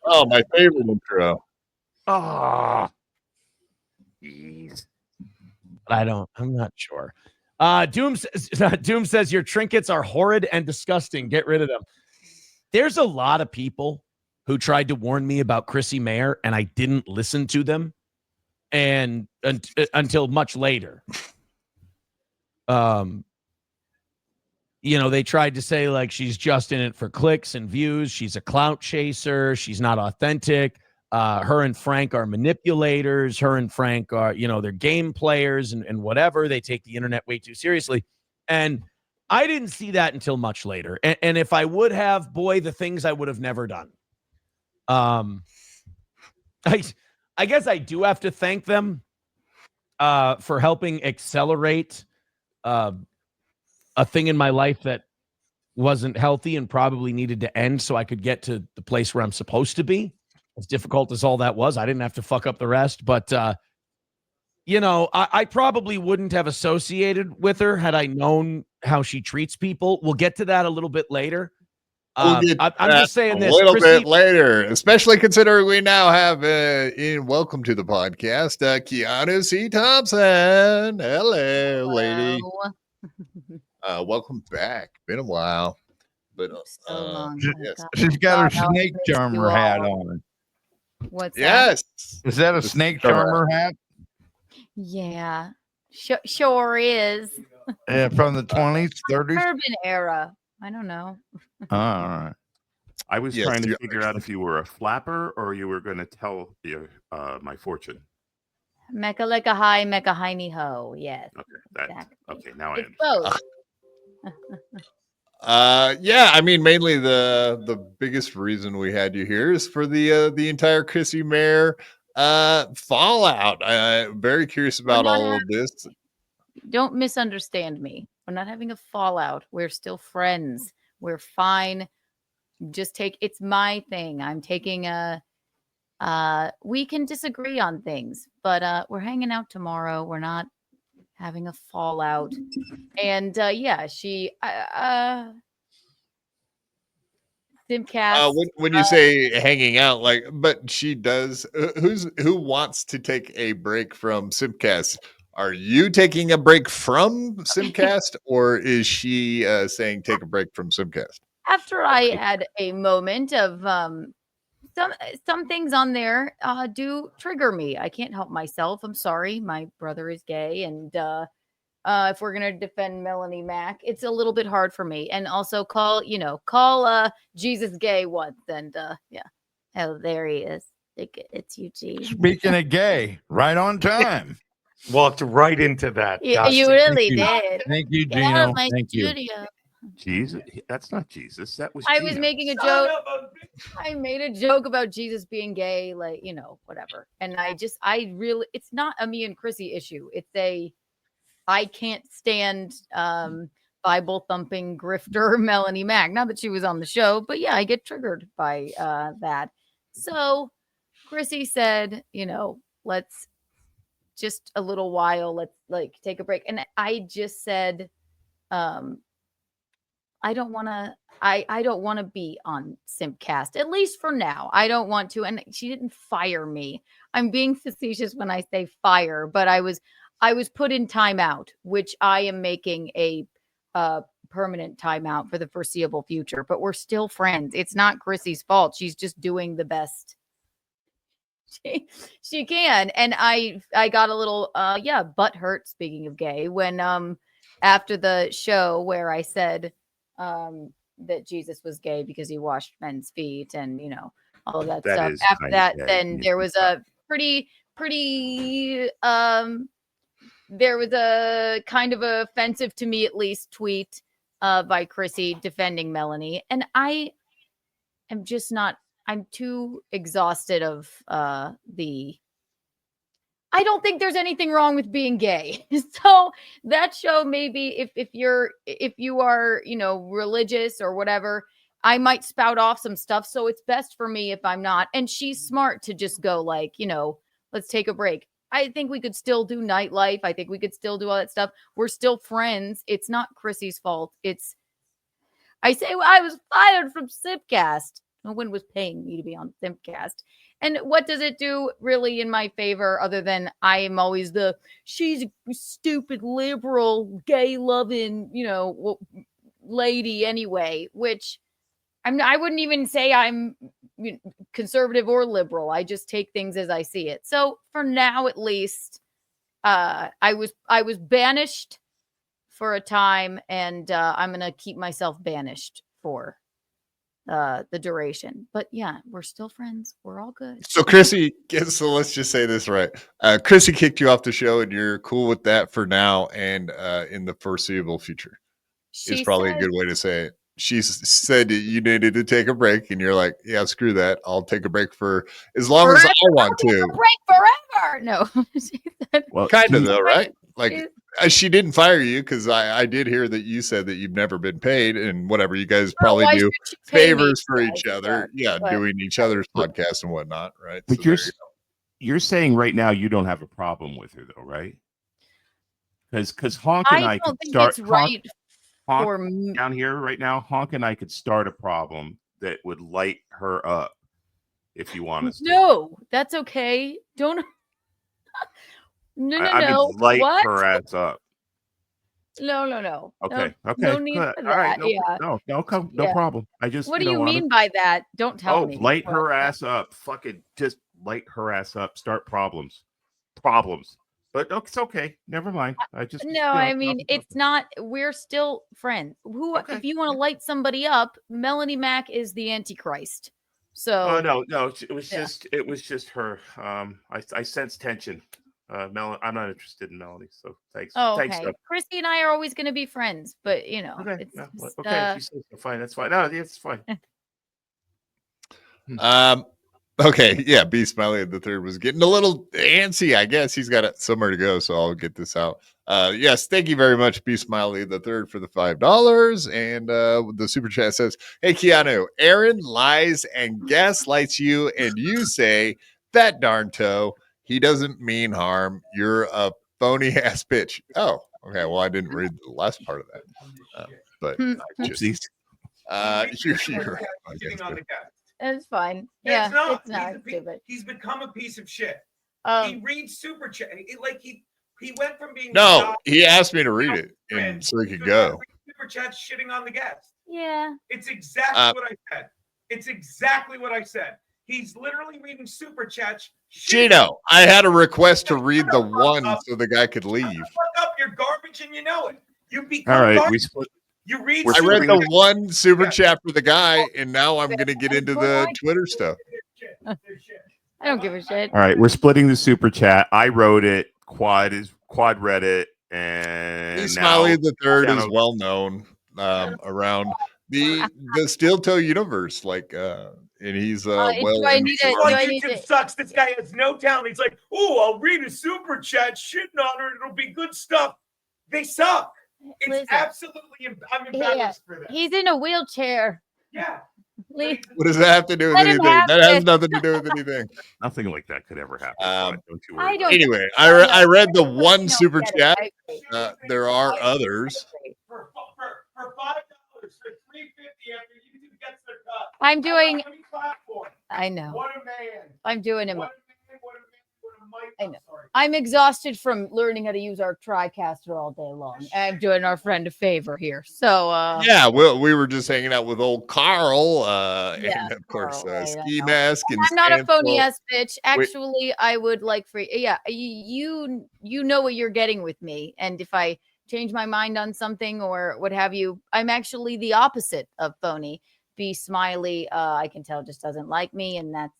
Oh, my favorite intro. Oh, jeez. I'm not sure. Doom says your trinkets are horrid and disgusting. Get rid of them. There's a lot of people who tried to warn me about Chrissie Mayr, and I didn't listen to them, and until much later. They tried to say like she's just in it for clicks and views. She's a clout chaser. She's not authentic. Her and Frank are manipulators. Her and Frank are, they're game players and whatever. They take the internet way too seriously. And I didn't see that until much later. And if I would have, boy, the things I would have never done. I guess I do have to thank them for helping accelerate a thing in my life that wasn't healthy and probably needed to end so I could get to the place where I'm supposed to be. As difficult as all that was, I didn't have to fuck up the rest. But, I probably wouldn't have associated with her had I known how she treats people. We'll get to that a little bit later. I'm just saying this. A little bit later, especially considering we now have, welcome to the podcast, Keanu C Thompson. Hello, lady. Welcome back. Been a while. But so long. Yes. She's got her snake charmer hat on. What's that? Is that a snake charmer hat? Yeah, sure is. Yeah, from the 20s, 30s? Urban era. I don't know. All right. I was trying to figure out if you were a flapper or you were going to tell my fortune. Mecca like a high, mecca hiney ho. Yes. Okay. Exactly. Okay. Now I It's understand. both. Yeah, I mean, mainly the biggest reason we had you here is for the entire Chrissie Mayr fallout. I'm very curious about all of this. Don't misunderstand me. We're not having a fallout. We're still friends. We're fine. It's my thing. I'm taking we can disagree on things, but we're hanging out tomorrow. We're not having a fallout. And she Simpcast. When you say hanging out, but she does. Who wants to take a break from Simpcast? Are you taking a break from Simpcast, or is she saying take a break from Simpcast? After I had a moment of some things on there do trigger me. I can't help myself. I'm sorry. My brother is gay, and if we're gonna defend Melanie Mac, it's a little bit hard for me. And also call Jesus gay once, and oh, there he is. It's Eugene. Speaking of gay, right on time. Walked right into that. Yeah, you really did. Thank you, Get out Gino. of my Thank you. studio. Jesus, that's not Jesus. That was. I Gino. was making a joke. I made a joke about Jesus being gay, whatever. And it's not a me and Chrissy issue. It's I can't stand Bible thumping grifter Melanie Mac. Not that she was on the show, but yeah, I get triggered by that. So Chrissy said, let's just a little while, let's take a break. And I just said, I don't want to be on Simpcast, at least for now. I don't want to. And she didn't fire me. I'm being facetious when I say fire, but I was put in timeout, which I am making a permanent timeout for the foreseeable future. But we're still friends. It's not Chrissy's fault. She's just doing the best she can. And I got a little butt hurt, speaking of gay, when after the show where I said that Jesus was gay because he washed men's feet and all of that stuff. After that, then there was a pretty there was a kind of offensive to me, at least, tweet by Chrissy defending Melanie. And I am just not, I'm too exhausted of I don't think there's anything wrong with being gay. So that show, maybe if you are, religious or whatever, I might spout off some stuff. So it's best for me if I'm not. And she's smart to just go let's take a break. I think we could still do nightlife. I think we could still do all that stuff. We're still friends. It's not Chrissie's fault. I say I was fired from Simpcast. No one was paying me to be on Simpcast. And what does it do really in my favor other than I am always she's a stupid liberal, gay loving, lady anyway, which I wouldn't even say I'm conservative or liberal. I just take things as I see it. So for now, at least, I was banished for a time, and I'm going to keep myself banished for the duration. But yeah, we're still friends. We're all good. So Chrissy, so let's just say this right. Chrissy kicked you off the show, and you're cool with that for now and in the foreseeable future. Is probably a good way to say it. She said you needed to take a break, and you're like, yeah, screw that. I'll take a break for as long as I want to. Take a break forever. No. Well, kind of though, right? Like she didn't fire you because I did hear that you said that you've never been paid and whatever. You guys probably do favors for each other. Yeah, doing each other's podcasts and whatnot, right? But so you're saying right now you don't have a problem with her though, right? Because Honk and I could start. Honk down here right now, Honk and I could start a problem that would light her up if you want us to. No, that's okay. Don't. No. Mean, light her ass up. No. Okay. No need for that. All right. No problem. I just. What do you mean by that? Don't tell me. Light her ass up. Fucking just light her ass up. Start problems. But it's okay. Never mind. I mean, it's not. We're still friends. If you want to light somebody up, Melanie Mac is the Antichrist. So. Oh no. It was just her. I sense tension. I'm not interested in Melanie. So thanks. Oh, okay. Thanks, Chrissy and I are always going to be friends, but okay. If you say so, fine. That's fine. No, it's fine. Okay, yeah, B Smiley the third was getting a little antsy. I guess he's got somewhere to go, so I'll get this out. Yes, thank you very much, B Smiley the third for the $5. And the super chat says, "Hey Keanu, Aaron lies and gaslights you, and you say that darn toe. He doesn't mean harm. You're a phony ass bitch." Oh, okay. Well, I didn't read the last part of that, but just you're right. It's fine. Yeah, it's not stupid. He's become a piece of shit. He reads super chat. He went from being he asked me to read it, and so he could go. Super chat shitting on the guest. Yeah, it's exactly what I said. He's literally reading super chats. Gino, I had a request to read the one so the guy could leave. Fuck up, you're garbage, and you know it. You become all right. garbage. We split. You read. I read the one super chat for the guy, and now I'm going to get into the Twitter stuff. I don't give a shit. All right, we're splitting the super chat. I wrote it. Quad read it, and Smiley the third is well known around the steel toe universe, and he's sucks. This guy has no talent. He's like, oh, I'll read a super chat, shitting on her, it'll be good stuff. They suck. It's absolutely. I'm embarrassed for that. He's in a wheelchair. Yeah. What does that have to do with anything? That has nothing to do with anything. Nothing like that could ever happen. Don't you worry. Anyway, I read the one super chat. There are others. For $5, for $3.50 after YouTube gets their cut. I'm doing. Platform. I know. What a man. I'm doing him. What a mic. I know. I'm exhausted from learning how to use our TriCaster all day long. I'm doing our friend a favor here. So yeah, we were just hanging out with old Carl, and of course Ski Mask. And I'm not a phony ass bitch. Actually, I would like for you know what you're getting with me, and if I change my mind on something or what have you, I'm actually the opposite of phony. Be Smiley, I can tell just doesn't like me, and that's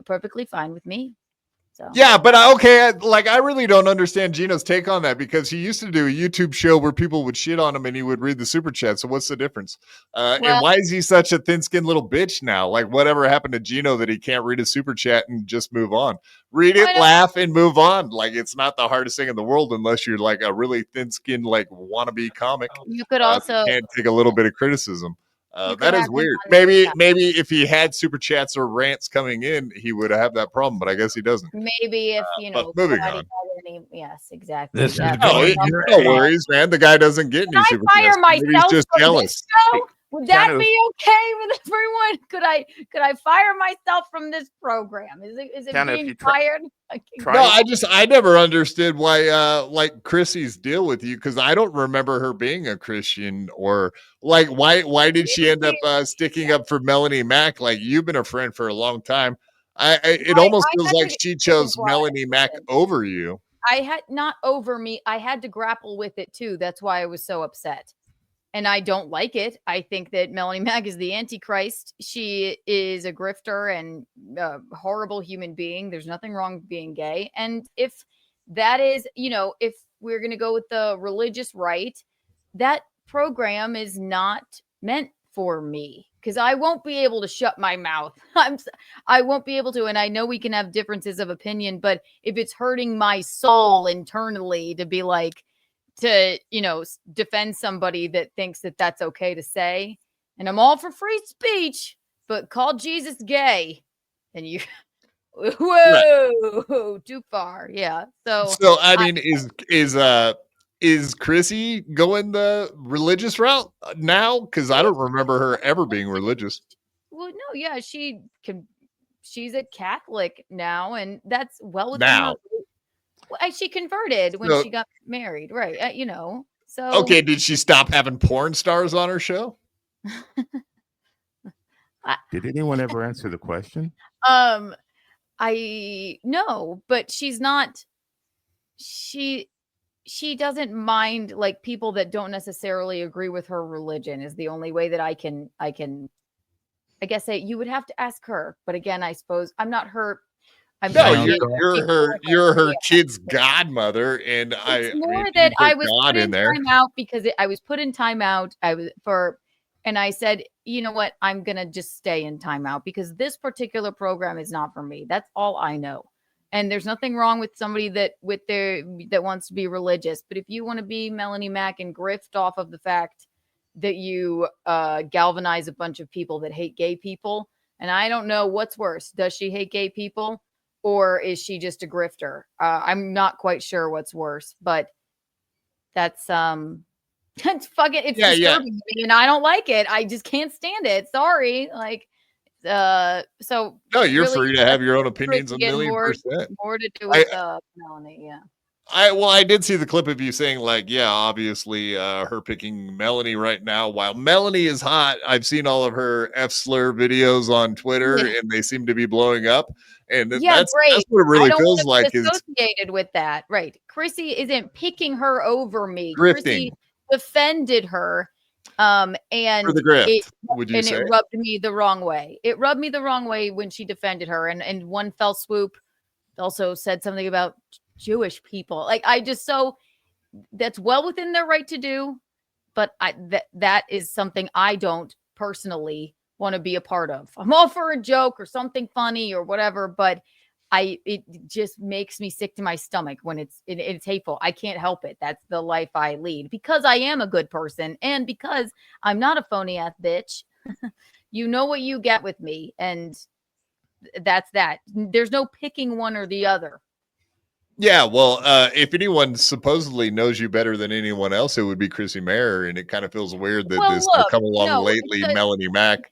perfectly fine with me. So. Yeah, but I really don't understand Gino's take on that because he used to do a YouTube show where people would shit on him and he would read the super chat. So what's the difference? And why is he such a thin-skinned little bitch now? Like whatever happened to Gino that he can't read a super chat and just move on? Read it, laugh, and move on. Like it's not the hardest thing in the world unless you're like a really thin-skinned like wannabe comic. You could also can't take a little bit of criticism. That is weird. Maybe if he had super chats or rants coming in, he would have that problem, but I guess he doesn't. Maybe if moving on. Yes, exactly. This is No, going no worries, man. The guy doesn't get any super Can I fire chats. Maybe he's myself just from jealous. this show? Would that be okay with everyone? Could I fire myself from this program? Is it being fired? I never understood why like Chrissie's deal with you, because I don't remember her being a Christian, or like why did she end up sticking up for Melanie Mac? Like, you've been a friend for a long time. It almost feels like she chose Melanie Mac over you. I had not over me. I had to grapple with it too. That's why I was so upset. And I don't like it. I think that Melanie Mac is the Antichrist. She is a grifter and a horrible human being. There's nothing wrong with being gay. And if that is, if we're going to go with the religious right, that program is not meant for me, because I won't be able to shut my mouth. I won't be able to. And I know we can have differences of opinion, but if it's hurting my soul internally to be like, to defend somebody that thinks that that's okay to say, and I'm all for free speech, but call Jesus gay, and you whoa, too far. Yeah. So I mean, is Chrissie going the religious route now? Because I don't remember her ever being religious. Well, no, yeah, she's a Catholic now, and that's well within her. Well, she converted when she got married, right? So okay, did she stop having porn stars on her show? Did anyone ever answer the question? I know, but she's not. She doesn't mind like people that don't necessarily agree with her religion. Is the only way that I can. I guess you would have to ask her. But again, I suppose I'm not her. You're her kid's godmother, and I was put in timeout because I was put in timeout. And I said, you know what, I'm gonna just stay in timeout because this particular program is not for me. That's all I know. And there's nothing wrong with somebody that wants to be religious, but if you want to be Melanie Mac and grift off of the fact that you galvanize a bunch of people that hate gay people, and I don't know what's worse. Does she hate gay people? Or is she just a grifter? I'm not quite sure what's worse, but that's it's disturbing to me, and I don't like it. I just can't stand it. Sorry, like so. No, you're really free to have your own opinions. 1,000,000%. More to do with Melanie, yeah. I did see the clip of you saying like, yeah, obviously her picking Melanie right now. While Melanie is hot, I've seen all of her F slur videos on Twitter, and they seem to be blowing up. And that's what it really feels like. Is associated with that, right? Chrissie isn't picking her over me. Grifting. Chrissie defended her, and for the grift, it rubbed me the wrong way. It rubbed me the wrong way when she defended her, and one fell swoop also said something about Jewish people. Like that's well within their right to do, but that is something I don't personally want to be a part of. I'm all for a joke or something funny or whatever, but it just makes me sick to my stomach when it's hateful. I can't help it. That's the life I lead because I am a good person and because I'm not a phony ass bitch. You know what you get with me, and that's that. There's no picking one or the other. Yeah, well, if anyone supposedly knows you better than anyone else, it would be Chrissie Mayr, and it kind of feels weird that this come along lately. Melanie Mac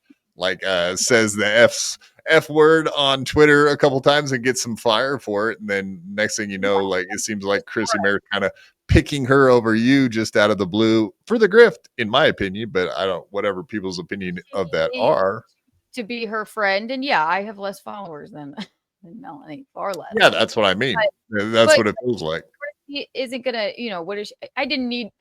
says the F word on Twitter a couple times and gets some fire for it, and then next thing you know, like it seems like Chrissie Mayr kind of picking her over you just out of the blue for the grift, in my opinion. But I don't, whatever people's opinion of that are. To be her friend, and yeah, I have less followers than Melanie, far less. Yeah, that's what I mean. That's what it feels like. Chrissie isn't gonna, what is she? I didn't need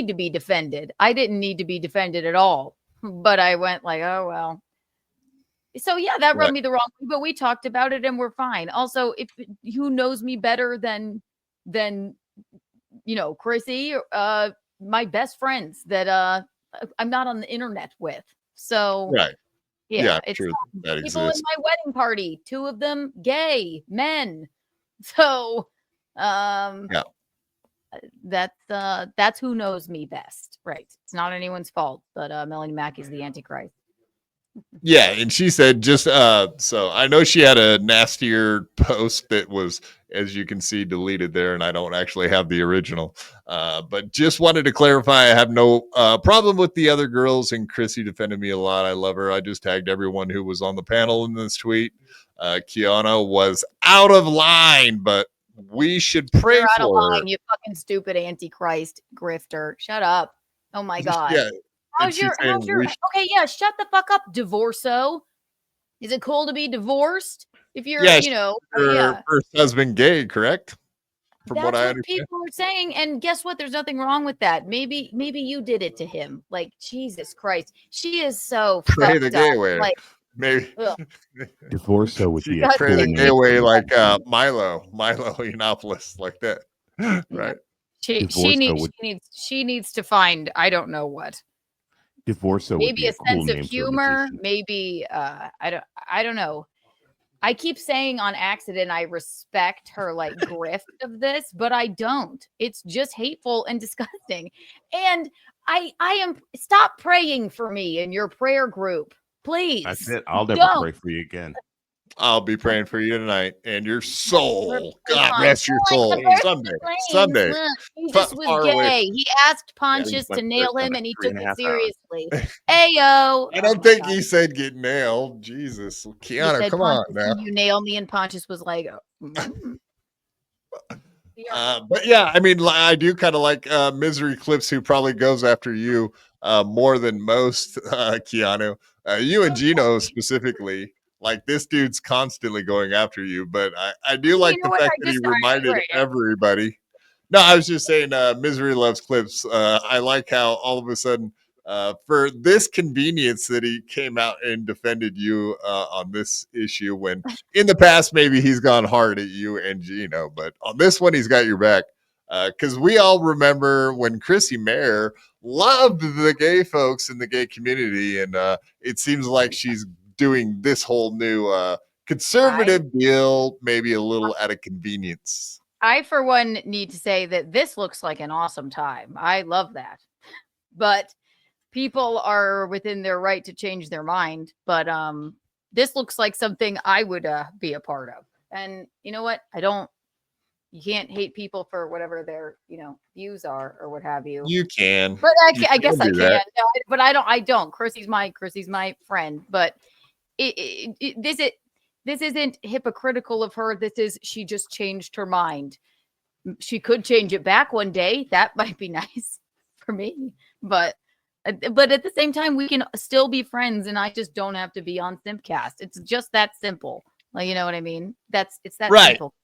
to be defended. I didn't need to be defended at all. But I went like, oh well. So yeah, that rubbed me the wrong way. But we talked about it and we're fine. Also, if who knows me better than Chrissie, my best friends that I'm not on the internet with. So yeah, it's true. That people exists. in my wedding party, 2 of them gay men. So that's who knows me best, right? It's not anyone's fault, but Melanie Mac is the Antichrist. Yeah, and she said just so I know she had a nastier post that was, as you can see, deleted there, and I don't actually have the original. But just wanted to clarify, I have no problem with the other girls, and Chrissie defended me a lot. I love her. I just tagged everyone who was on the panel in this tweet. Keanu was out of line, but we should pray You're out of for her. line, you fucking stupid Antichrist grifter. Shut up. Oh my God. Yeah. How's your okay, yeah, shut the fuck up, divorceo. Is it cool to be divorced? If you're, her first husband gay, correct? From that's what I what understand. people are saying. And guess what? There's nothing wrong with that. Maybe you did it to him. Like, Jesus Christ. She is so Pray the fucked gay up. way. Like, Maybe Divorceo would be a pray the gay way like Milo Yiannopoulos, like that. Right. She needs to find, I don't know what. Divorceo Maybe would be a sense cool of humor, maybe I don't know. I keep saying on accident I respect her like grift of this, but I don't. It's just hateful and disgusting. And I am stop praying for me in your prayer group. Please. That's it. I'll never pray for you again. I'll be praying for you tonight and your soul. God rest your soul. Someday. Jesus was gay. He asked Pontius to nail him and he took it seriously. Ayo. I don't think he said get nailed. Jesus. Keanu, come on now. You nail me, and Pontius was like, but yeah, I mean, I do kind of like Misery Clips, who probably goes after you more than most, Keanu. You and Gino specifically. Like, this dude's constantly going after you, but I do like the fact that he reminded everybody. No, I was just saying, Misery loves Clips. I like how all of a sudden, for this convenience, that he came out and defended you on this issue, when in the past maybe he's gone hard at you and Gino, but on this one he's got your back. Because we all remember when Chrissie Mayr loved the gay folks in the gay community, and it seems like she's doing this whole new conservative deal, maybe a little out of convenience. I, for one, need to say that this looks like an awesome time. I love that. But people are within their right to change their mind. But this looks like something I would be a part of. And you know what? You can't hate people for whatever their, views are or what have you. You can. But I guess I can. No, but I don't. Chrissie's my friend. But this isn't hypocritical of her. She just changed her mind. She could change it back one day. That might be nice for me. But at the same time, we can still be friends, and I just don't have to be on Simpcast. It's just that simple. Like, you know what I mean? It's that simple.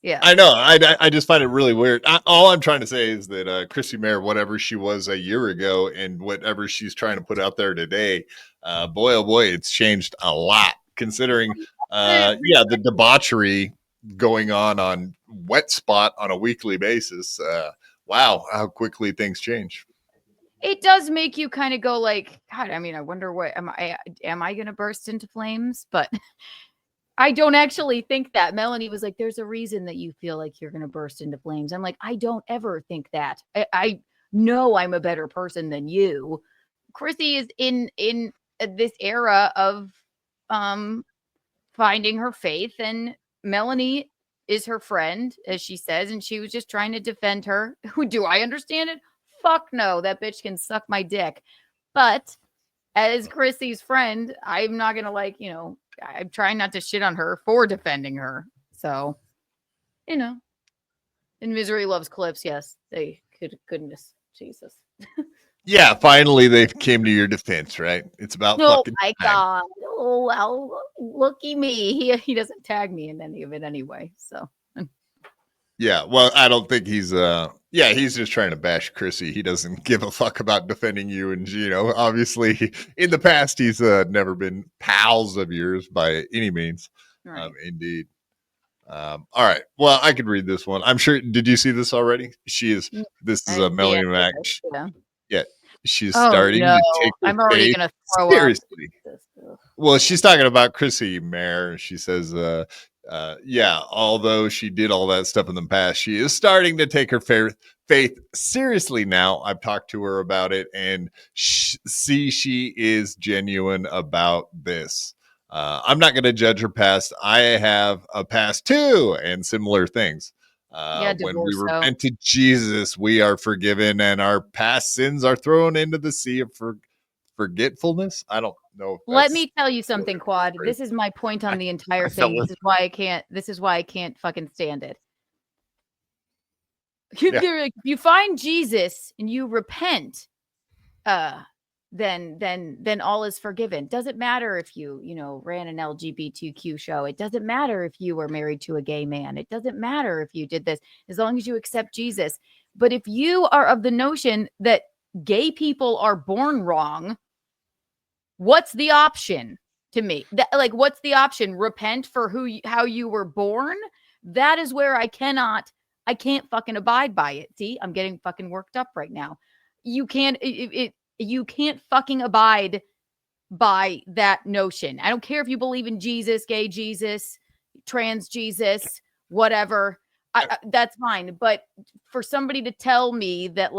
Yeah, I know. I just find it really weird. All I'm trying to say is that Chrissie Mayr, whatever she was a year ago and whatever she's trying to put out there today, boy, oh boy, it's changed a lot, considering, the debauchery going on Wet Spot on a weekly basis. Wow, how quickly things change. It does make you kind of go like, God, I mean, I wonder what, am I going to burst into flames? But I don't actually think that. Melanie was like, there's a reason that you feel like you're going to burst into flames. I'm like, I don't ever think that. I know I'm a better person than you. Chrissie is in this era of finding her faith, and Melanie is her friend, as she says, and she was just trying to defend her. Do I understand it? Fuck no, that bitch can suck my dick. But as Chrissie's friend, I'm not going to I'm trying not to shit on her for defending her. So, and Misery loves Clips. Yes, goodness, Jesus. Yeah, finally they came to your defense, right? It's about fucking my time. God. Oh, well, looky me. He doesn't tag me in any of it anyway. So. Yeah, well, I don't think he's he's just trying to bash Chrissie. He doesn't give a fuck about defending you and Gino. Obviously, in the past, he's never been pals of yours by any means. Right. Indeed. All right. Well, I could read this one. I'm sure. Did you see this already? This is a Melanie Mac. Yeah. She's starting to take her I'm already going to throw seriously. Well, she's talking about Chrissie Mayr. She says, yeah, although she did all that stuff in the past, she is starting to take her faith seriously now. I've talked to her about it, and she is genuine about this. I'm not going to judge her past. I have a past too, and similar things. When we repent to Jesus, we are forgiven, and our past sins are thrown into the sea of forgetfulness. I don't know. Let me tell you something, Quad. This is my point on the entire thing. This is why I can't. This is why I can't fucking stand it. If you find Jesus and you repent, then all is forgiven. Doesn't matter if you ran an LGBTQ show. It doesn't matter if you were married to a gay man. It doesn't matter if you did this, as long as you accept Jesus. But if you are of the notion that gay people are born wrong, what's the option to me? What's the option? Repent for how you were born? That is where I can't fucking abide by it. See, I'm getting fucking worked up right now. You can't fucking abide by that notion. I don't care if you believe in Jesus, gay Jesus, trans Jesus, whatever. That's fine. But for somebody to tell me that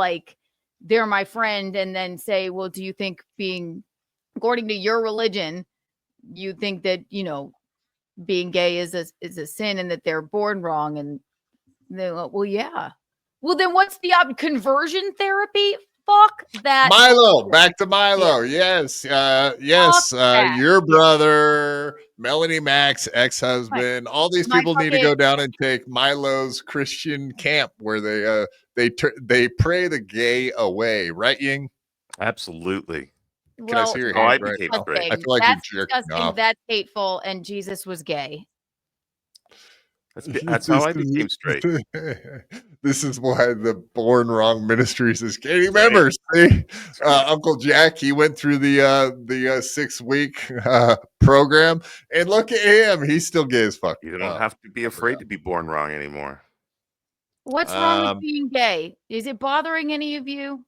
they're my friend and then say, well, do you think according to your religion, you think that, being gay is a sin and that they're born wrong? And they're like, well, yeah. Well, then what's the conversion therapy? Fuck that. Milo, back to Milo. Yes. Yes. Your brother, Melanie Mac's ex-husband, all these people need to go down and take Milo's Christian camp where they pray the gay away. Right, Ying? Absolutely. Can I see your hand? I became straight. I feel like that's you're jerking disgusting. off. That's hateful. And Jesus was gay. That's how I became straight. This is why the Born Wrong Ministries is gaining members. See? Uncle Jack, he went through the 6-week program, and look at him. He's still gay as fuck. You don't have to be afraid to be born wrong anymore. What's wrong with being gay? Is it bothering any of you?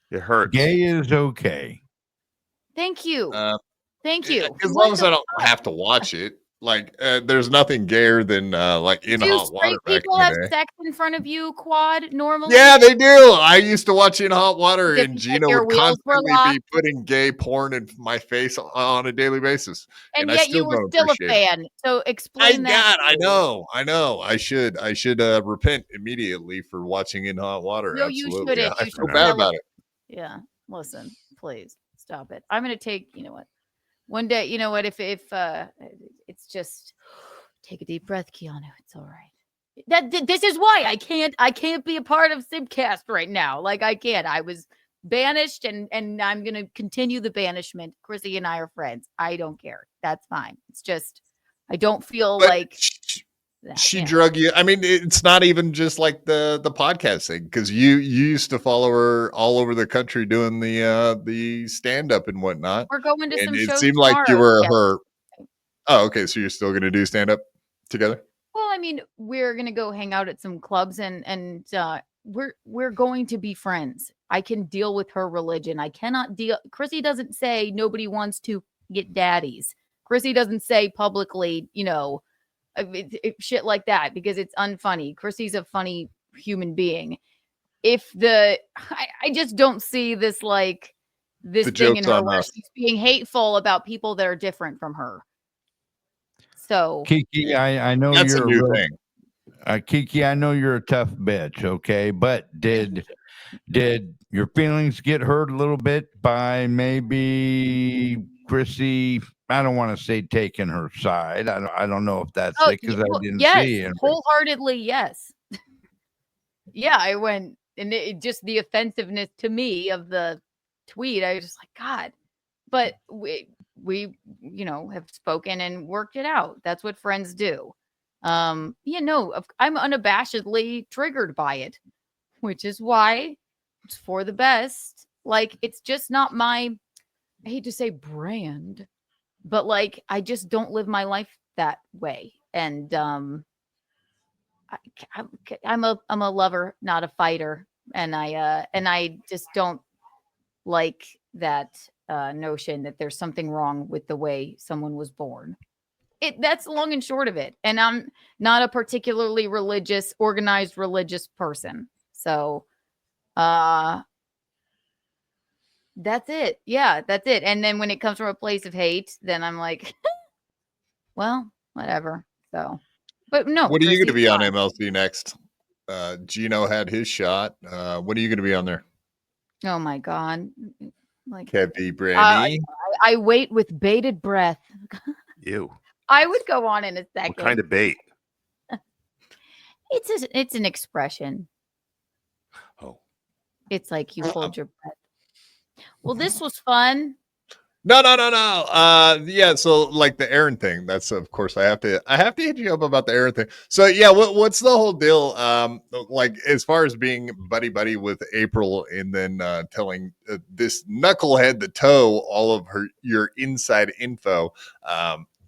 It hurts. Gay is okay. Thank you. Thank you. As long as I don't have to watch it. There's nothing gayer than in hot water. Do people have sex in front of you, Quad, normally? Yeah, they do. I used to watch In Hot Water, and Gina would constantly be putting gay porn in my face on a daily basis. And yet you were still a fan. So explain that. I know. I should repent immediately for watching In Hot Water. No, absolutely. you shouldn't. I feel bad about it. Yeah. Listen, please stop it. I'm going to take, one day, if it's just take a deep breath, Keanu. It's all right. This is why I can't be a part of Simpcast right now. I can't. I was banished and I'm going to continue the banishment. Chrissie and I are friends. I don't care. That's fine. It's just, I don't feel like she drug you. I mean, it's not even just like the podcast thing, because you used to follow her all over the country doing the stand up and whatnot. We're going to some shows. It seemed like you were her. Oh, okay. So you're still going to do stand up together? Well, I mean, we're going to go hang out at some clubs and we're going to be friends. I can deal with her religion. I cannot deal. Chrissie doesn't say nobody wants to get daddies. Chrissie doesn't say publicly, shit like that, because it's unfunny. Chrissie's a funny human being. I just don't see this this thing in her where she's being hateful about people that are different from her. So Kiki, I know that's you're a new thing. Kiki, I know you're a tough bitch, okay? But did your feelings get hurt a little bit by maybe Chrissie? I don't want to say taking her side. I don't know if that's it, because I didn't see it. Wholeheartedly, yes. Yeah, I went, and it just the offensiveness to me of the tweet. I was just like, God. But we have spoken and worked it out. That's what friends do. I'm unabashedly triggered by it, which is why it's for the best. It's just not my, I hate to say brand, but I just don't live my life that way. And I'm a lover, not a fighter. And I just don't like that notion that there's something wrong with the way someone was born. That's the long and short of it. And I'm not a particularly organized religious person. So that's it. Yeah, that's it. And then when it comes from a place of hate, then I'm like, well, whatever. So, but no. What are you going to be on MLC next? Gino had his shot. What are you going to be on there? Oh my God. Like Kevy Brandy. I wait with bated breath. Ew. I would go on in a second. What kind of bait? It's an expression. Oh. It's like you hold your breath. Well, this was fun. No. Yeah, so like the Aaron thing. That's of course I have to hit you up about the Aaron thing. So yeah, what's the whole deal? Like as far as being buddy with April and then telling this knucklehead to toe all of your inside info.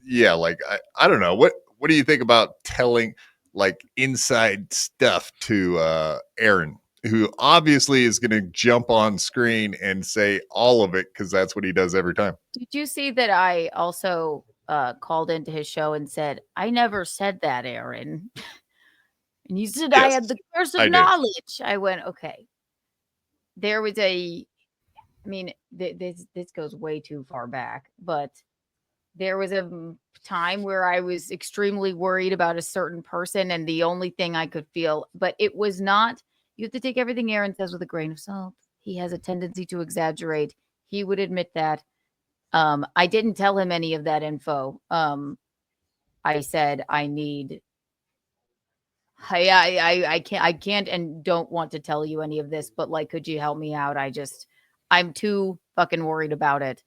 Yeah, like I don't know. What do you think about telling like inside stuff to Aaron? Who obviously is going to jump on screen and say all of it because that's what he does every time. Did you see that I also called into his show and said, I never said that, Aaron. And you said, yes, I had the curse of knowledge. I went, okay. There was this goes way too far back, but there was a time where I was extremely worried about a certain person. And the only thing I could feel, but it was not, you have to take everything Aaron says with a grain of salt. He has a tendency to exaggerate. He would admit that. I didn't tell him any of that info. I said, I can't and don't want to tell you any of this, but like, could you help me out? I'm too fucking worried about it.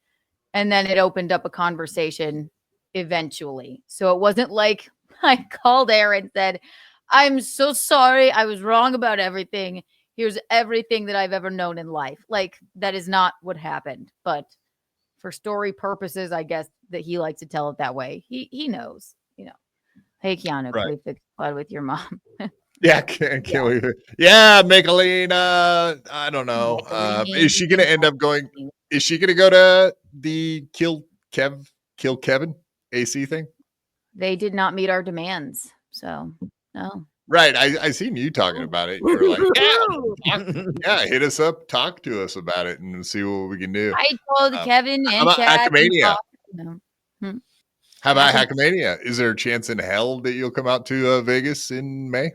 And then it opened up a conversation eventually. So it wasn't like I called Aaron and said, I'm so sorry. I was wrong about everything. Here's everything that I've ever known in life. Like, that is not what happened. But for story purposes, I guess that he likes to tell it that way. He knows, Hey, Keanu, can we fix blood with your mom? Yeah, can't we? Yeah, Michelina. I don't know. Is she going to end up going? Is she going to go to the kill Kevin AC thing? They did not meet our demands. So, no. Right. I seen you talking about it. You were like, yeah, hit us up, talk to us about it and see what we can do. I told Kevin and Chad. How about Hackamania? Is there a chance in hell that you'll come out to Vegas in May?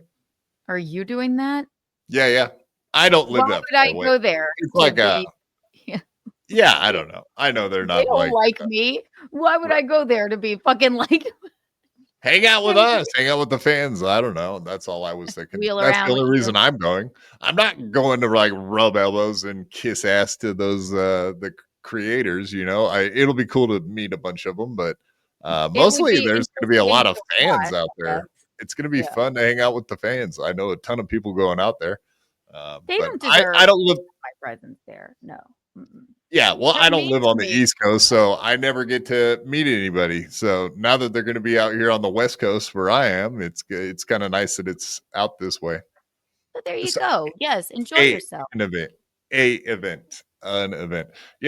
Are you doing that? Yeah. I don't live that. Why would I go there? It's like yeah, I don't know. I know they're not. They don't like me. Why would I go there to be fucking like? Hang out with us. Hang out with the fans. I don't know. That's all I was thinking. That's the only reason I'm going. I'm not going to like rub elbows and kiss ass to those the creators. It'll be cool to meet a bunch of them, but mostly there's going to be a lot of fans out there. It's going to be fun to hang out with the fans. I know a ton of people going out there. They don't deserve I don't live my presence there. No. Mm-mm. Yeah, well, I don't live on the East Coast, so I never get to meet anybody. So now that they're going to be out here on the West Coast where I am, it's kind of nice that it's out this way. But there you go. Yes, enjoy yourself. An event. Yeah,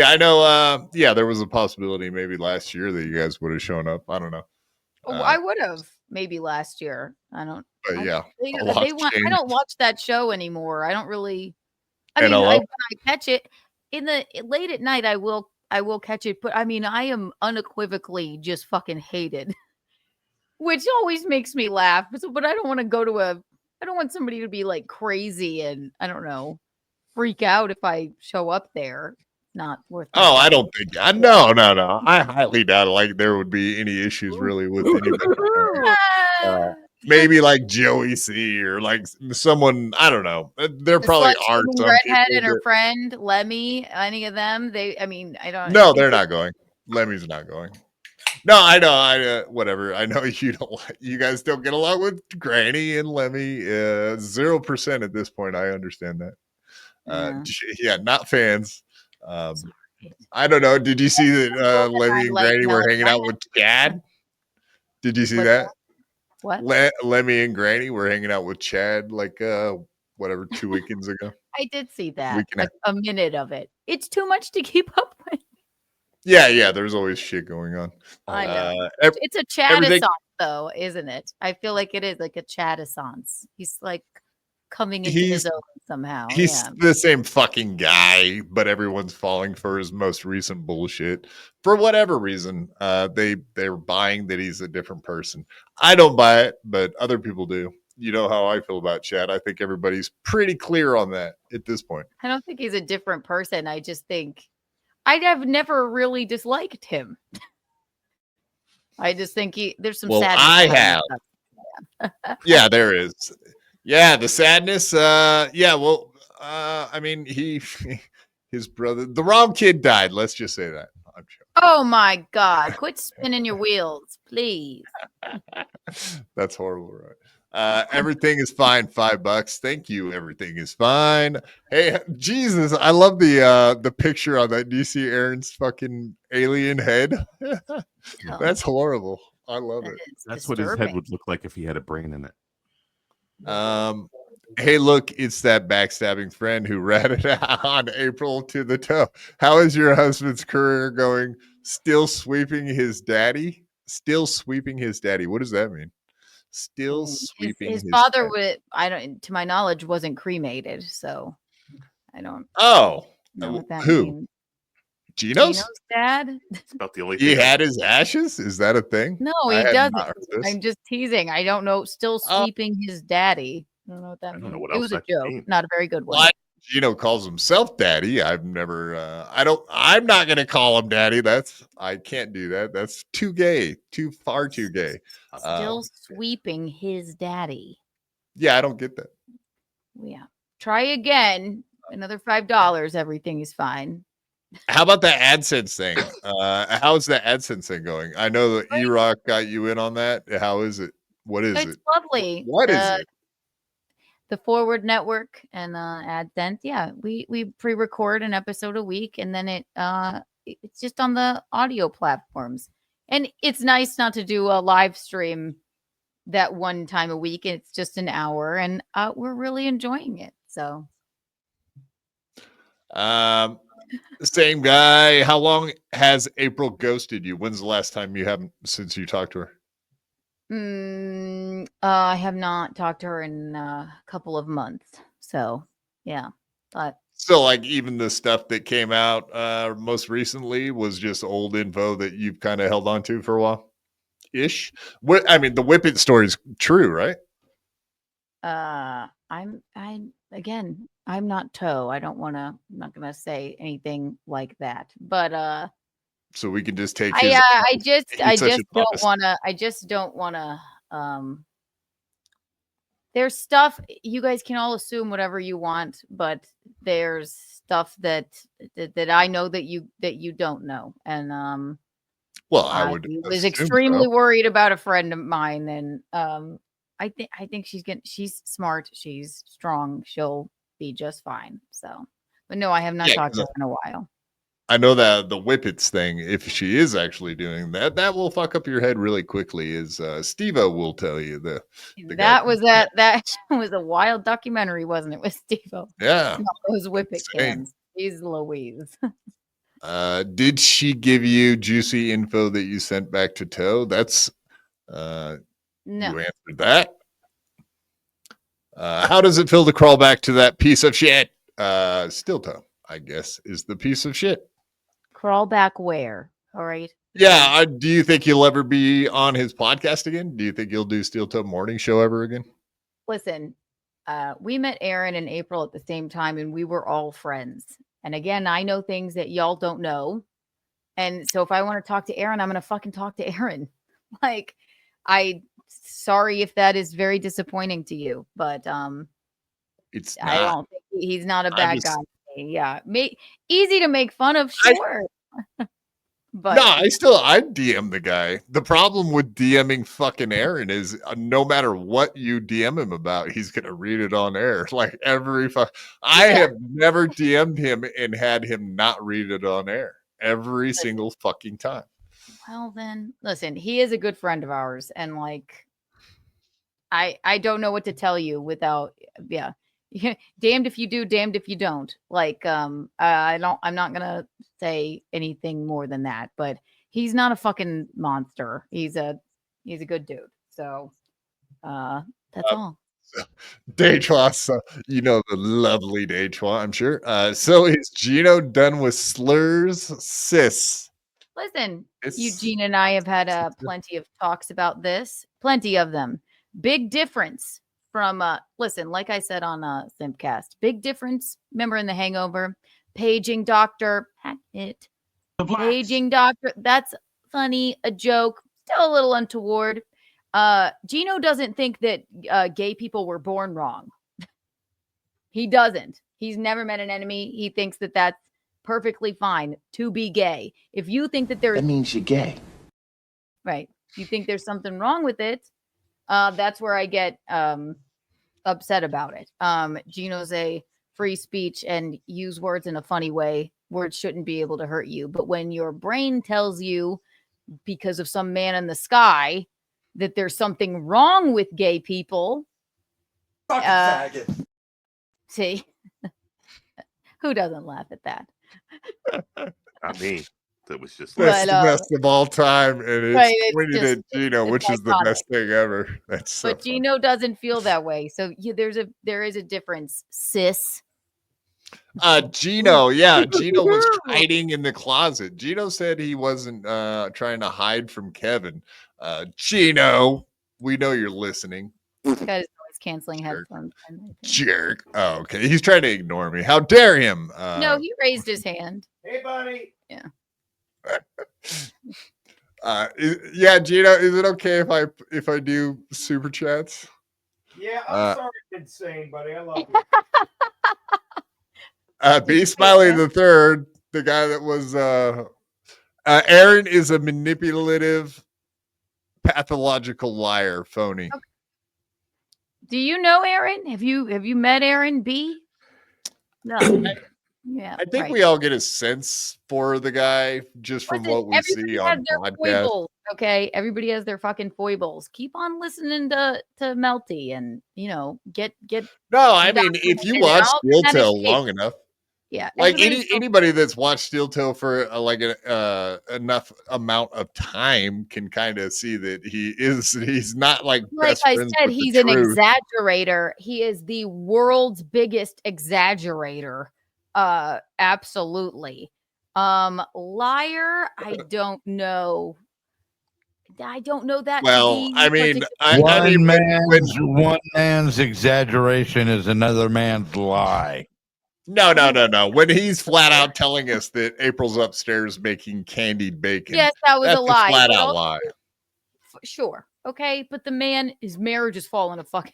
I know. Yeah, there was a possibility maybe last year that you guys would have shown up. I don't know. I would have maybe last year. I don't. But yeah, I don't watch that show anymore. I don't really. When I catch it. Late at night, I will catch it, but I am unequivocally just fucking hated, which always makes me laugh. But I don't want to go to I don't want somebody to be like crazy and I don't know, freak out if I show up there. Not worth. Oh, I don't think. No. I highly doubt like there would be any issues really with anybody. Maybe like Joey C or like someone, I don't know. There probably are some redhead and her friend Lemmy. Any of them? I don't. No, they're not going. Lemmy's not going. No, I know. I whatever. I know you don't. You guys don't get along with Granny and Lemmy. 0% at this point. I understand that. Yeah, not fans. I don't know. Did you see that Lemmy and Granny were hanging out with Chad? Did you see that? What? Lemmy and Granny were hanging out with Chad like 2 weekends ago. I did see that. Like a minute of it. It's too much to keep up with. Yeah. There's always shit going on. I know. It's a chat-assance, though, isn't it? I feel like it is like a chat-assance. He's like coming into his own somehow. He's the same fucking guy, but everyone's falling for his most recent bullshit for whatever reason. They're buying that he's a different person. I don't buy it, but other people do. You know how I feel about Chad. I think everybody's pretty clear on that at this point. I don't think he's a different person. I just think I'd have never really disliked him. I just think there's some sadness. I have. Yeah, there is. Yeah, the sadness. I mean, his brother, the wrong kid died. Let's just say that. I'm sure. Oh my God. Quit spinning your wheels, please. That's horrible, right? Everything is fine. $5. Thank you. Everything is fine. Hey, Jesus, I love the picture on that. Do you see Aaron's fucking alien head? That's horrible. I love it. That's disturbing. What his head would look like if he had a brain in it. Hey, look, it's that backstabbing friend who ratted on April to the toe. How is your husband's career going? Still sweeping his daddy? Still sweeping his daddy. What does that mean? Still sweeping his father would, to my knowledge, wasn't cremated, so I don't know what that means. Gino's dad? It's about the only he had his ashes? Is that a thing? No, he doesn't. I'm just teasing. I don't know. Still sweeping his daddy. I don't know what that means. It was a joke, not a very good one. Gino calls himself daddy. I've never I'm not gonna call him daddy. I can't do that. That's too gay. Far too gay. Still sweeping his daddy. Yeah, I don't get that. Yeah. Try again. Another $5. Everything is fine. How about the AdSense thing? How's the AdSense thing going? I know that E-Rock got you in on that. How is it? What is it? It's lovely. What is it? The Forward Network and AdSense. Yeah, we pre-record an episode a week, and then it's just on the audio platforms. And it's nice not to do a live stream that one time a week. It's just an hour, and we're really enjoying it. So, same guy. How long has April ghosted you? When's the last time you haven't since you talked to her? I have not talked to her in a couple of months. So, yeah. But so, like, even the stuff that came out most recently was just old info that you've kind of held on to for a while ish. I mean, the Whippet story is true, right? I'm not Toe. I'm not gonna say anything like that. But so we can just take I just don't wanna there's stuff you guys can all assume whatever you want, but there's stuff that I know that you don't know. And I was extremely worried about a friend of mine, and I think she's smart, she's strong, she'll be just fine. So, but no, I have not talked to her in a while. I know that the Whippets thing, if she is actually doing that, that will fuck up your head really quickly. Is Steve-O will tell you that was a wild documentary, wasn't it, with Steve-O? Yeah, those Whippet cans. Jeez Louise. Did she give you juicy info that you sent back to Toe? That's no. You answered that. How does it feel to crawl back to that piece of shit? Still Toe, I guess, is the piece of shit. Crawl back where? All right. Yeah. Do you think you'll ever be on his podcast again? Do you think you'll do Steel Toe Morning Show ever again? Listen, we met Aaron in April at the same time, and we were all friends. And again, I know things that y'all don't know. And so if I want to talk to Aaron, I'm going to fucking talk to Aaron. Like, sorry if that is very disappointing to you, but it's not. I don't think he's not a bad guy. Yeah, easy to make fun of, sure. But no, I DM the guy. The problem with DMing fucking Aaron is no matter what you DM him about, he's gonna read it on air. Like I have never DM'd him and had him not read it on air every single fucking time. Well, then listen, he is a good friend of ours, and like I don't know what to tell you without damned if you do, damned if you don't. Like, I'm not gonna say anything more than that, but he's not a fucking monster. He's a good dude. So, that's all. Dejois, so, you know the lovely Dejois, I'm sure. So is Gino done with slurs, sis? Listen, Eugene and I have had plenty of talks about this. Plenty of them. Big difference from listen, like I said on Simpcast. Big difference. Remember in The Hangover, paging doctor, it. Paging doctor. That's funny, a joke, still a little untoward. Gino doesn't think that gay people were born wrong. He doesn't. He's never met an enemy. He thinks that that's perfectly fine to be gay. If you think that that means you're gay, right? You think there's something wrong with it. That's where I get upset about it. Gino's a free speech and use words in a funny way. Words shouldn't be able to hurt you, but when your brain tells you because of some man in the sky that there's something wrong with gay people, see, who doesn't laugh at that? Not me. That was just that's the best of all time, and it's right, pointed at Gino, which is the best thing ever. That's so but Gino doesn't feel that way. So there is a difference, sis. Gino was hiding in the closet. Gino said he wasn't trying to hide from Kevin. Gino, we know you're listening. Got his noise canceling headphones. Jerk. Oh, okay. He's trying to ignore me. How dare him? No, he raised his hand. Hey, buddy. Yeah. Yeah, Gino, is it okay if I do super chats? Yeah, I'm sorry, insane, buddy. I love you. B Smiley the third, the guy that was Aaron is a manipulative, pathological liar, phony. Okay. Do you know Aaron? Have you met Aaron B? No. Yeah, I think we all get a sense for the guy just from what we see on podcasts. Okay, everybody has their fucking foibles. Keep on listening to Melty, and get. No, I mean if you watch Steel Toe long enough, yeah, like anybody that's watched Steel Toe for enough amount of time can kind of see that he's not like best I friends said, with he's the an truth. exaggerator. He is the world's biggest exaggerator. Absolutely. Liar, I don't know. I don't know that. Well, I mean, one man's exaggeration is another man's lie. No. When he's flat out telling us that April's upstairs making candied bacon. Yes, that was a lie. Flat out lie. Sure. Okay. But the man, his marriage is falling apart.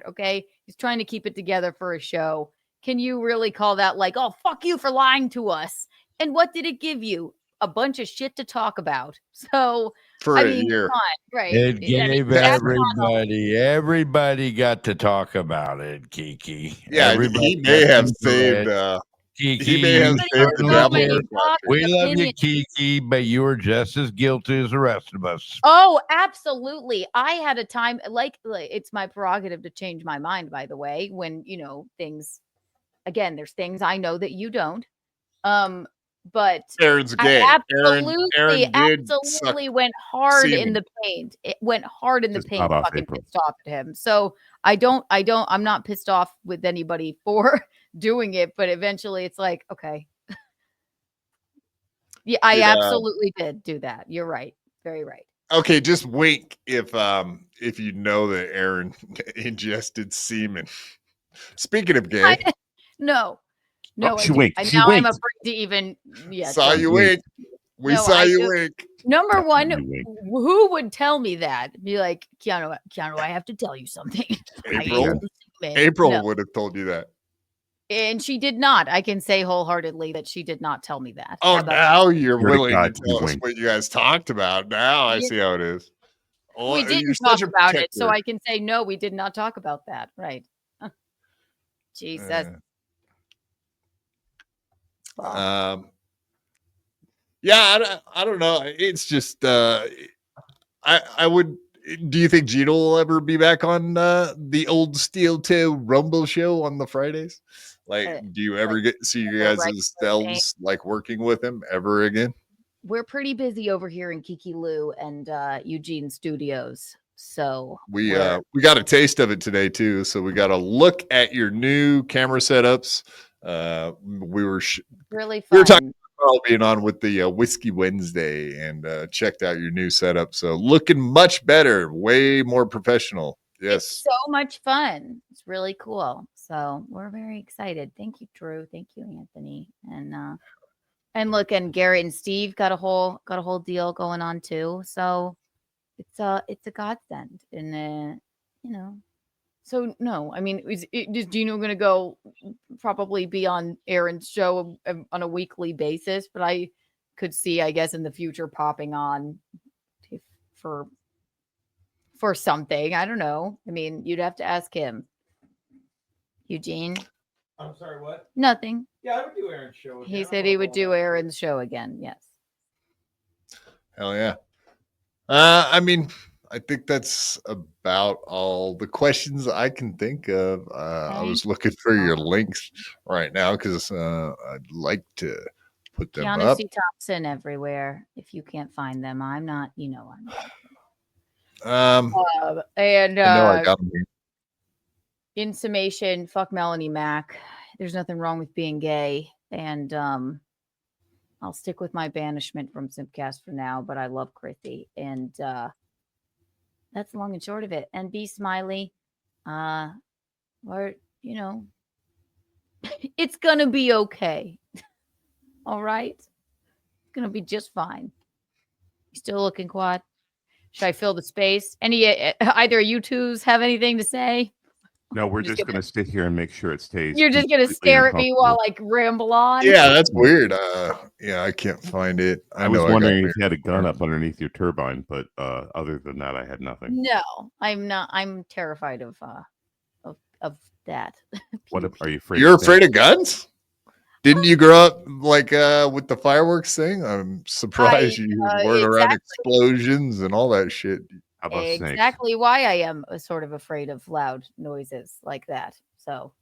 Okay. He's trying to keep it together for a show. Can you really call that like, oh, fuck you for lying to us? And what did it give you? A bunch of shit to talk about. So for a year, come on, right? It gave everybody got to talk about it, Kiki. Yeah, he may have saved. Kiki, he may have saved the devil. We love you, Kiki, but you were just as guilty as the rest of us. Oh, absolutely. I had a time like it's my prerogative to change my mind. By the way, when things. Again, there's things I know that you don't. But Aaron's gay. absolutely went hard in the paint. It went hard in the paint. Fucking pissed off at him. So I'm not pissed off with anybody for doing it, but eventually it's like, okay. Yeah, I absolutely did do that. You're right. Very right. Okay, just wink if you know that Aaron ingested semen. Speaking of gay. No, she winked. I'm afraid to even. Yeah, saw you wink. We saw you wink. Number one, who would tell me that? Be like, Keanu, I have to tell you something. April would have told you that, and she did not. I can say wholeheartedly that she did not tell me that. Oh, now you're willing to tell us what you guys talked about. Now I see how it is. Oh, we didn't talk about it, so I can say no. We did not talk about that. Right? Jesus. Yeah, I don't know. It's just I would Do you think Gino will ever be back on the old Steel Toe Rumble show on the Fridays? Like, do you ever get see you guys' selves like working with him ever again? We're pretty busy over here in Kiki Lou and Eugene Studios. So we got a taste of it today too. So we got a look at your new camera setups. We were really fun. We were talking about Carl being on with the Whiskey Wednesday and checked out your new setup. So looking much better, way more professional. Yes, it's so much fun. It's really cool. So we're very excited. Thank you, Drew. Thank you, Anthony. And look, and Garrett and Steve got a whole deal going on too. So it's a godsend, and So no, I mean, is Gino going to go probably be on Aaron's show on a weekly basis? But I could see, I guess, in the future popping on for something. I don't know. I mean, you'd have to ask him. Eugene. I'm sorry, what? Nothing. Yeah, I would do Aaron's show again. He said he would do Aaron's show again. Yes. Hell yeah. I mean, I think that's about all the questions I can think of. I was looking for your links right now because I'd like to put them Keanu up. C Thompson everywhere. If you can't find them, I'm not. I'm. And I know I got them here. In summation, fuck Melanie Mac. There's nothing wrong with being gay, and I'll stick with my banishment from Simpcast for now. But I love Chrissie, and that's long and short of it. And be smiley, or it's gonna be okay. All right, it's gonna be just fine. You still looking, Quad? Should I fill the space? Either of you twos have anything to say? No, we're just going to sit here and make sure it stays. You're just going to stare at me while I ramble on? Yeah, that's weird. Yeah, I can't find it. I was wondering if you had a gun up underneath your turbine, but other than that, I had nothing. No, I'm not. I'm terrified of that. What are you afraid? You're afraid of guns? Didn't you grow up like with the fireworks thing? I'm surprised you weren't around explosions and all that shit. How about exactly snakes? why I am sort of afraid of loud noises like that. So,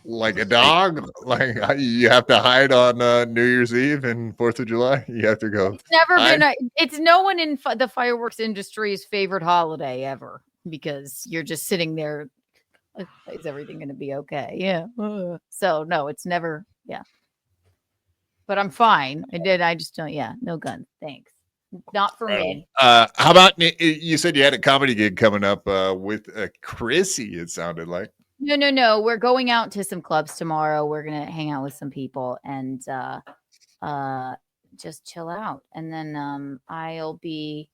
like a dog, like you have to hide on New Year's Eve and 4th of July. You have to go. It's never been. It's no one in the fireworks industry's favorite holiday ever because you're just sitting there. Is everything going to be okay? Yeah. So no, it's never. Yeah. But I'm fine. I just don't. Yeah. No guns. Thanks. Not for me. How about you said you had a comedy gig coming up with Chrissie, it sounded like. No. We're going out to some clubs tomorrow. We're going to hang out with some people and just chill out. And then I'll be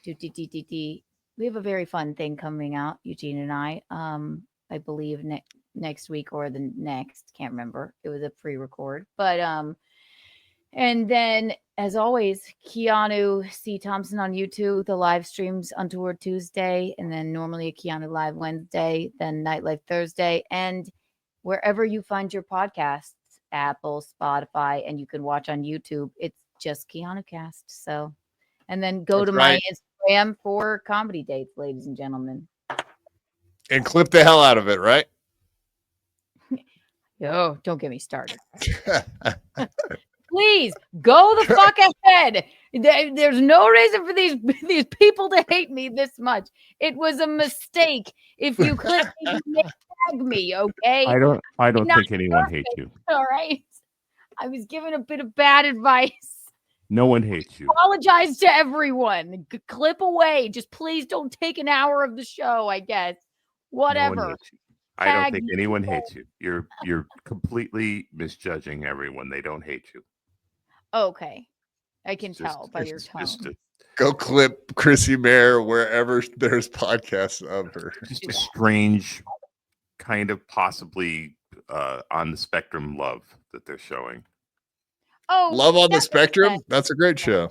we have a very fun thing coming out, Eugene and I believe next week or the next, can't remember. It was a pre-record. But and then, as always, Keanu C Thompson on YouTube, the live streams Untoward Tuesday, and then normally a Keanu Live Wednesday, then Nightlife Thursday, and wherever you find your podcasts, Apple, Spotify, and you can watch on YouTube. It's just Keanu Cast. So, and then go to my Instagram for comedy dates, ladies and gentlemen. And clip the hell out of it, right? Oh, don't get me started. Please go the fuck ahead. There's no reason for these people to hate me this much. It was a mistake. If you click me, you tag me, okay? I don't think anyone hates you. All right. I was given a bit of bad advice. No one hates you. Apologize to everyone. Clip away. Just please don't take an hour of the show, I guess. Whatever. I don't think anyone hates you. You're completely misjudging everyone. They don't hate you. Okay. I can tell by your tone. Go clip Chrissie Mayr wherever there's podcasts of her. Just a strange kind of possibly on the spectrum love that they're showing. Oh, Love on the Spectrum? That's a great show.